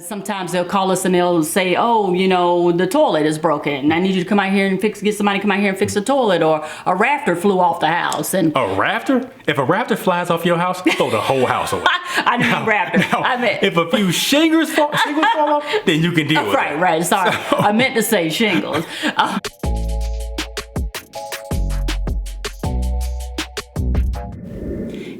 Sometimes they'll call us and they'll say, oh, you know, the toilet is broken. I need you to come out here and get somebody to come out here and fix the toilet, or a rafter flew off the house. And a rafter? If a rafter flies off your house, throw the whole house away. I didn't mean rafter. I meant if a few shingles fall off, then you can deal with it. Right. Sorry. So. I meant to say shingles.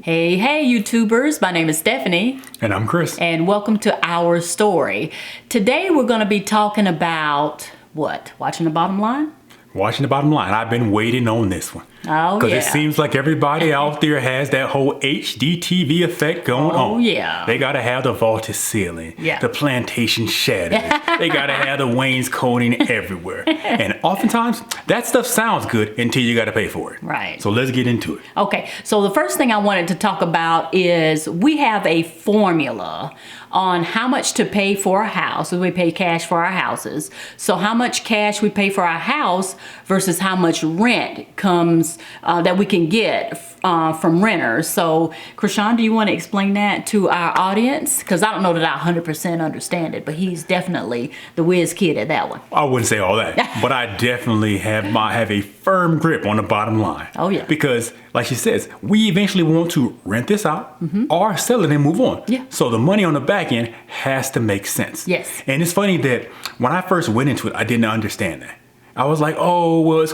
Hey, YouTubers. My name is Stephanie. And I'm Chris. And welcome to our story. Today we're going to be talking about what? Watching the bottom line? Watching the bottom line. I've been waiting on this one. Oh, yeah. Because it seems like everybody out there has that whole HD TV effect going on. Oh, yeah. They got to have the vaulted ceiling, the plantation shadows. They got to have the wainscoting everywhere. And oftentimes, that stuff sounds good until you got to pay for it. Right. So let's get into it. Okay. So the first thing I wanted to talk about is we have a formula on how much to pay for a house. We pay cash for our houses. So how much cash we pay for our house versus how much rent comes that we can get from renters. So, Krishan, do you want to explain that to our audience? Because I don't know that I 100% understand it, but he's definitely the whiz kid at that one. I wouldn't say all that, but I definitely have a firm grip on the bottom line. Oh, yeah. Because, like she says, we eventually want to rent this out or sell it and move on. Yeah. So the money on the back end has to make sense. Yes. And it's funny that when I first went into it, I didn't understand that. I was like, oh, well, this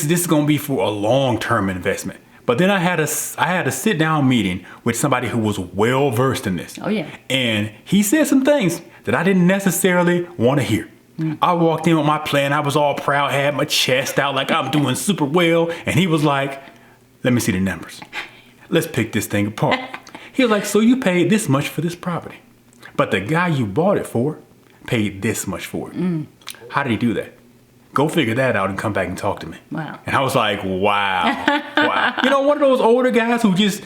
is going to be for a long-term investment. But then I had a sit-down meeting with somebody who was well-versed in this. Oh, yeah. And he said some things that I didn't necessarily want to hear. I walked in with my plan. I was all proud, had my chest out like I'm doing super well. And he was like, let me see the numbers. Let's pick this thing apart. He was like, so you paid this much for this property, but the guy you bought it for paid this much for it. How did he do that? Go figure that out and come back and talk to me. Wow. And I was like, wow. You know, one of those older guys who just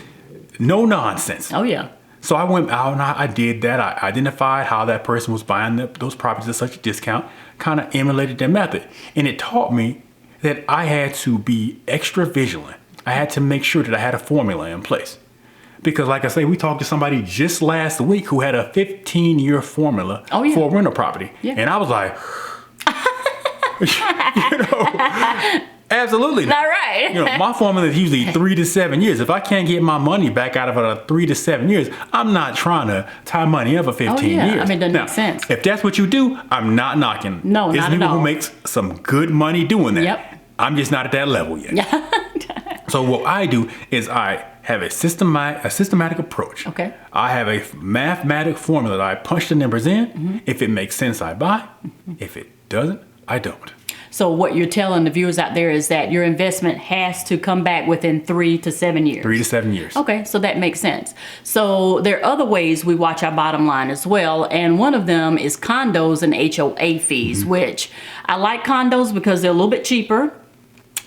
no nonsense. Oh, yeah. So I went out and I did that. I identified how that person was buying those properties at such a discount, kind of emulated their method. And it taught me that I had to be extra vigilant. I had to make sure that I had a formula in place. Because like I say, we talked to somebody just last week who had a 15-year formula for a rental property. Yeah. And I was like, you know, absolutely not. Right. You know, my formula is usually 3 to 7 years. If I can't get my money back out of it 3 to 7 years, I'm not trying to tie money up for 15 years. I mean, it doesn't make sense. If that's what you do, I'm not knocking. No, There's not at all. people who makes some good money doing that. Yep. I'm just not at that level yet. So what I do is I have a systematic approach. Okay. I have a mathematic formula that I punch the numbers in. If it makes sense, I buy. If it doesn't, I don't. So what you're telling the viewers out there is that your investment has to come back within 3 to 7 years. 3 to 7 years. Okay, so that makes sense. So there are other ways we watch our bottom line as well, and one of them is condos and HOA fees, which I like condos because they're a little bit cheaper,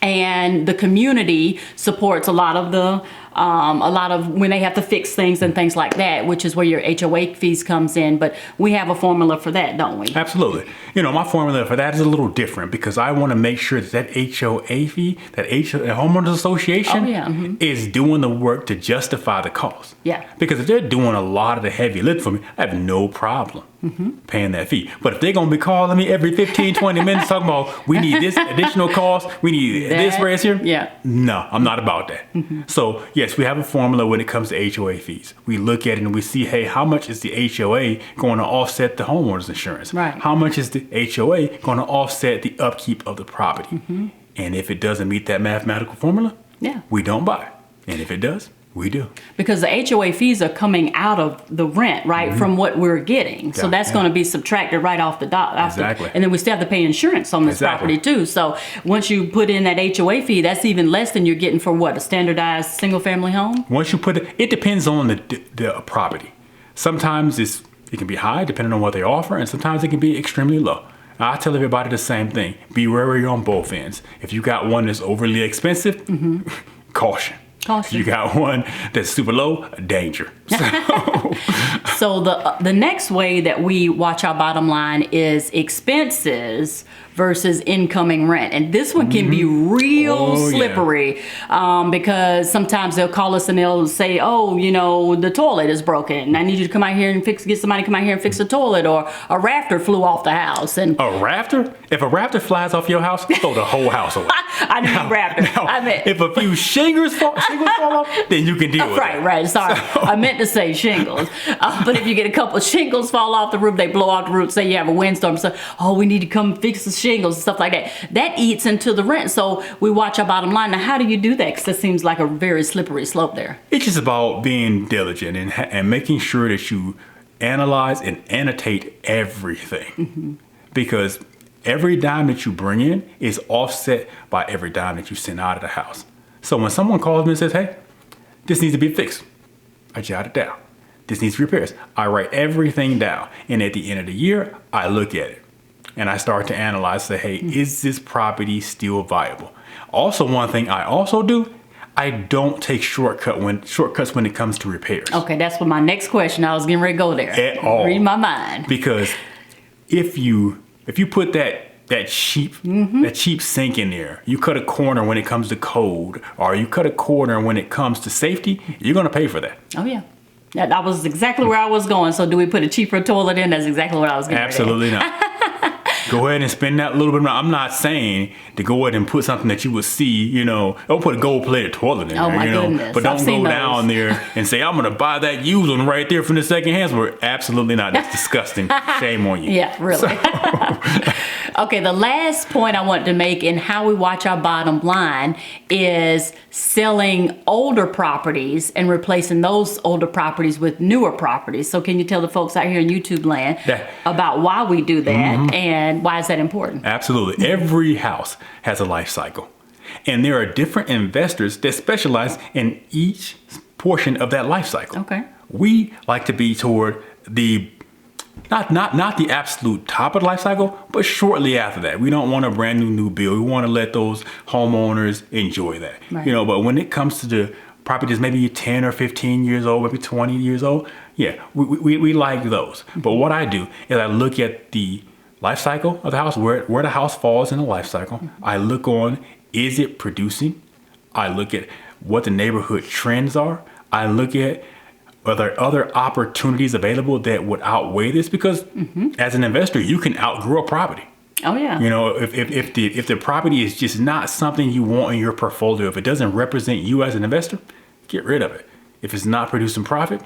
and the community supports a lot of when they have to fix things and things like that, which is where your HOA fees comes in. But we have a formula for that, don't we? Absolutely. You know, my formula for that is a little different because I want to make sure that HOA fee, that homeowners association is doing the work to justify the cost. Yeah. Because if they're doing a lot of the heavy lift for me, I have no problem paying that fee. But if they're going to be calling me every 15, 20 minutes talking about we need this additional cost, we need this right here. No, I'm not about that. So yes, we have a formula when it comes to HOA fees. We look at it and we see, hey, how much is the HOA going to offset the homeowner's insurance? Right. How much is the HOA going to offset the upkeep of the property? And if it doesn't meet that mathematical formula, we don't buy. And if it does, we do. Because the HOA fees are coming out of the rent, right, from what we're getting. So that's going to be subtracted right off the dot. Exactly. And then we still have to pay insurance on this property too. So once you put in that HOA fee, that's even less than you're getting for what, a standardized single family home? Once you put it, it depends on the property. Sometimes it can be high depending on what they offer, and sometimes it can be extremely low. I tell everybody the same thing. Be wary on both ends. If you got one that's overly expensive, caution. If you got one that's super low, danger. So the next way that we watch our bottom line is expenses versus incoming rent. And this one can be real slippery because sometimes they'll call us and they'll say, oh, you know, the toilet is broken. I need you to come out here and get somebody to come out here and fix the toilet, or a rafter flew off the house. And a rafter? If a rafter flies off your house, throw the whole house away. I didn't mean rafter. I meant if a few shingles fall off, then you can deal with it. Right. Sorry. I meant to say shingles. But if you get a couple of shingles fall off the roof, they blow off the roof, say you have a windstorm, so, oh, we need to come fix the shingles and stuff like that. That eats into the rent. So we watch our bottom line. Now, how do you do that? Because it seems like a very slippery slope there. It's just about being diligent and making sure that you analyze and annotate everything. Because every dime that you bring in is offset by every dime that you send out of the house. So when someone calls me and says, hey, this needs to be fixed, I jot it down. This needs repairs. I write everything down. And at the end of the year, I look at it and I start to analyze, say, hey, is this property still viable? Also, one thing I also do, I don't take shortcuts when it comes to repairs. Okay, that's what my next question. I was getting ready to go there. At all. Read my mind. Because if you put that cheap sink in there, you cut a corner when it comes to code, or you cut a corner when it comes to safety, you're going to pay for that. Oh yeah. That was exactly where I was going. So do we put a cheaper toilet in? That's exactly what I was getting. Absolutely not. Go ahead and spend that little bit. I'm not saying to go ahead and put something that you will see, you know, don't put a gold-plated toilet in there, my you know. goodness. But don't go down there and say, I'm going to buy that used one right there from the second hand store. Absolutely not. That's disgusting. Shame on you. Yeah, really. Okay, the last point I want to make in how we watch our bottom line is selling older properties and replacing those older properties with newer properties. So can you tell the folks out here in YouTube land about why we do that and why is that important? Absolutely. Every house has a life cycle. And there are different investors that specialize in each portion of that life cycle. Okay. We like to be toward the not the absolute top of the life cycle, but shortly after that. We don't want a brand new build. We want to let those homeowners enjoy that. Right. You know, but when it comes to the properties maybe 10 or 15 years old, maybe 20 years old, yeah, we like those. But what I do is I look at the life cycle of the house, where the house falls in the life cycle. I look on, is it producing? I look at what the neighborhood trends are. I look at are there other opportunities available that would outweigh this? Because as an investor, you can outgrow a property. Oh yeah. You know, if the property is just not something you want in your portfolio, if it doesn't represent you as an investor, get rid of it. If it's not producing profit,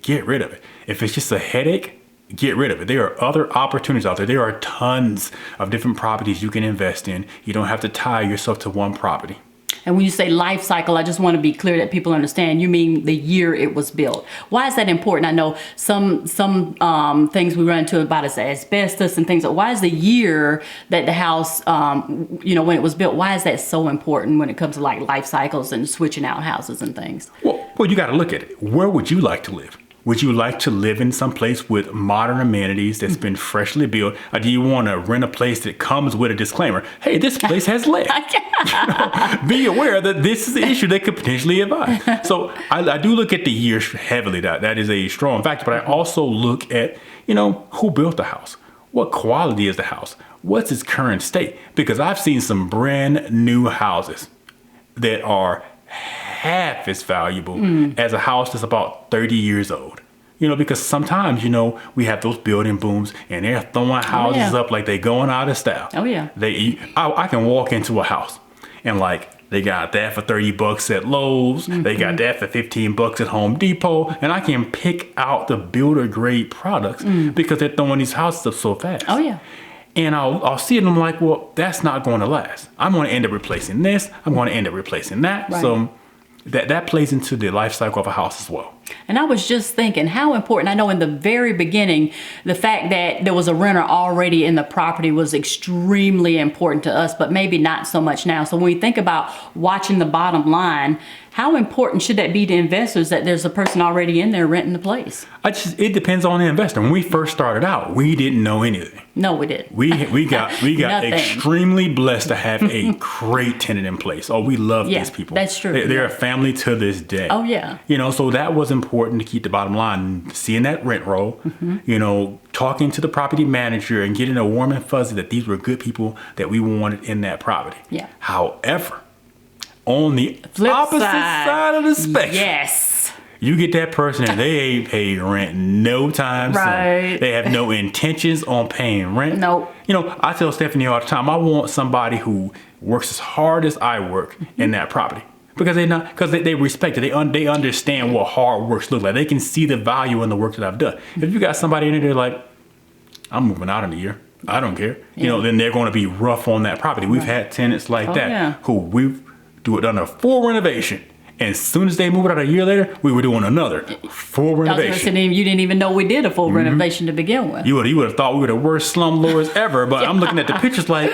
get rid of it. If it's just a headache, get rid of it. There are other opportunities out there. There are tons of different properties you can invest in. You don't have to tie yourself to one property. And when you say life cycle, I just want to be clear that people understand. You mean the year it was built. Why is that important? I know some things we run into about is asbestos and things. Why is the year that the house, you know, when it was built, why is that so important when it comes to like life cycles and switching out houses and things? Well, you got to look at it. Where would you like to live? Would you like to live in some place with modern amenities that's been freshly built? Or do you want to rent a place that comes with a disclaimer? Hey, this place has lead. You know, be aware that this is the issue that could potentially arise. So I do look at the year heavily. That is a strong factor. But I also look at, you know, who built the house? What quality is the house? What's its current state? Because I've seen some brand new houses that are half as valuable as a house that's about 30 years old. You know, because sometimes, you know, we have those building booms and they're throwing houses up like they going out of style. Oh yeah. I can walk into a house and like they got that for $30 at Lowe's. They got that for $15 at Home Depot. And I can pick out the builder grade products because they're throwing these houses up so fast. Oh yeah. And I'll see it and I'm like, well, that's not going to last. I'm going to end up replacing this. I'm going to end up replacing that. Right. So that plays into the life cycle of a house as well. And I was just thinking how important, I know in the very beginning, the fact that there was a renter already in the property was extremely important to us, but maybe not so much now. So when we think about watching the bottom line, how important should that be to investors that there's a person already in there renting the place? It depends on the investor. When we first started out, we didn't know anything. No, we didn't. We got Nothing. extremely blessed to have a great tenant in place. Oh, we love these people. That's true. They're a family to this day. Oh yeah. You know, so that was important to keep the bottom line, seeing that rent roll, talking to the property manager and getting a warm and fuzzy that these were good people that we wanted in that property. Yeah. However, on the Flip opposite side. side of the spectrum, Yes. you get that person and they ain't paid rent no time Right. soon. They have no intentions on paying rent. Nope. I tell Stephanie all the time, I want somebody who works as hard as I work in that property. Because they respect it. They understand what hard works look like. They can see the value in the work that I've done. If you got somebody in there like, I'm moving out in a year, I don't care. Then they're going to be rough on that property. We've had tenants like that who we've done a full renovation. And as soon as they moved out a year later, we were doing another full renovation. You didn't even know we did a full renovation to begin with. You would have thought we were the worst slumlords ever. But I'm looking at the pictures like,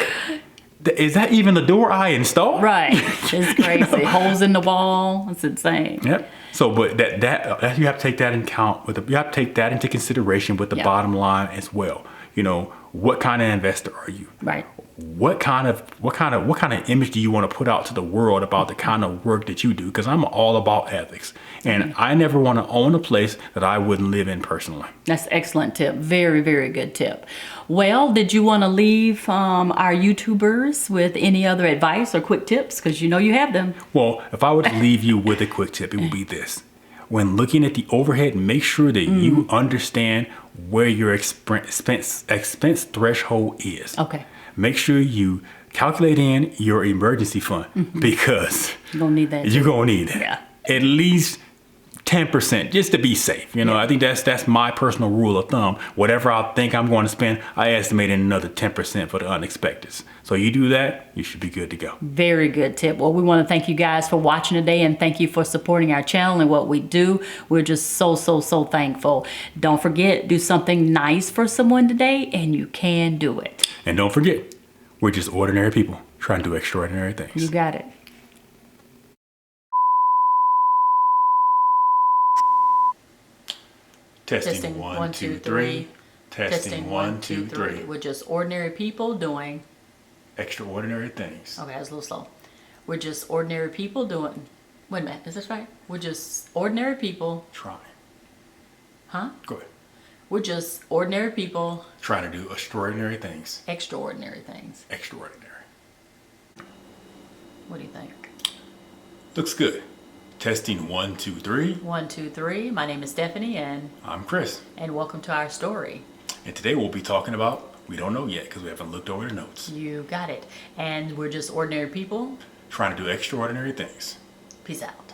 is that even the door I installed? Right. It's crazy. Holes in the wall. It's insane. Yep. So, but that you have to take that into account you have to take that into consideration with the bottom line as well. What kind of investor are you? Right. What kind of image do you want to put out to the world about the kind of work that you do? Because I'm all about ethics, and I never want to own a place that I wouldn't live in personally. That's an excellent tip. Very, very good tip. Well, did you want to leave our YouTubers with any other advice or quick tips? Because you have them. Well, if I were to leave you with a quick tip, it would be this. When looking at the overhead, make sure that you understand where your expense threshold is. Okay. Make sure you calculate in your emergency fund because You're going to need that. you're going to need that. Yeah. At least 10% just to be safe. I think that's my personal rule of thumb. Whatever I think I'm going to spend, I estimate in another 10% for the unexpected. So you do that, you should be good to go. Very good tip. Well, we want to thank you guys for watching today and thank you for supporting our channel and what we do. We're just so thankful. Don't forget, do something nice for someone today and you can do it. And don't forget, we're just ordinary people trying to do extraordinary things. You got it. Testing 1, 2, 3. Testing 1, 2, 3. We're just ordinary people doing. Extraordinary things. Okay, that was a little slow. We're just ordinary people doing. Wait a minute, is this right? We're just ordinary people. Trying. Huh? Go ahead. We're just ordinary people. Trying to do extraordinary things. Extraordinary things. Extraordinary. What do you think? Looks good. Testing 1, 2, 3. 1, 2, 3. My name is Stephanie and I'm Chris. and welcome to our story. And today we'll be talking about, we don't know yet because we haven't looked over the notes. You got it. And we're just ordinary people. Trying to do extraordinary things. Peace out.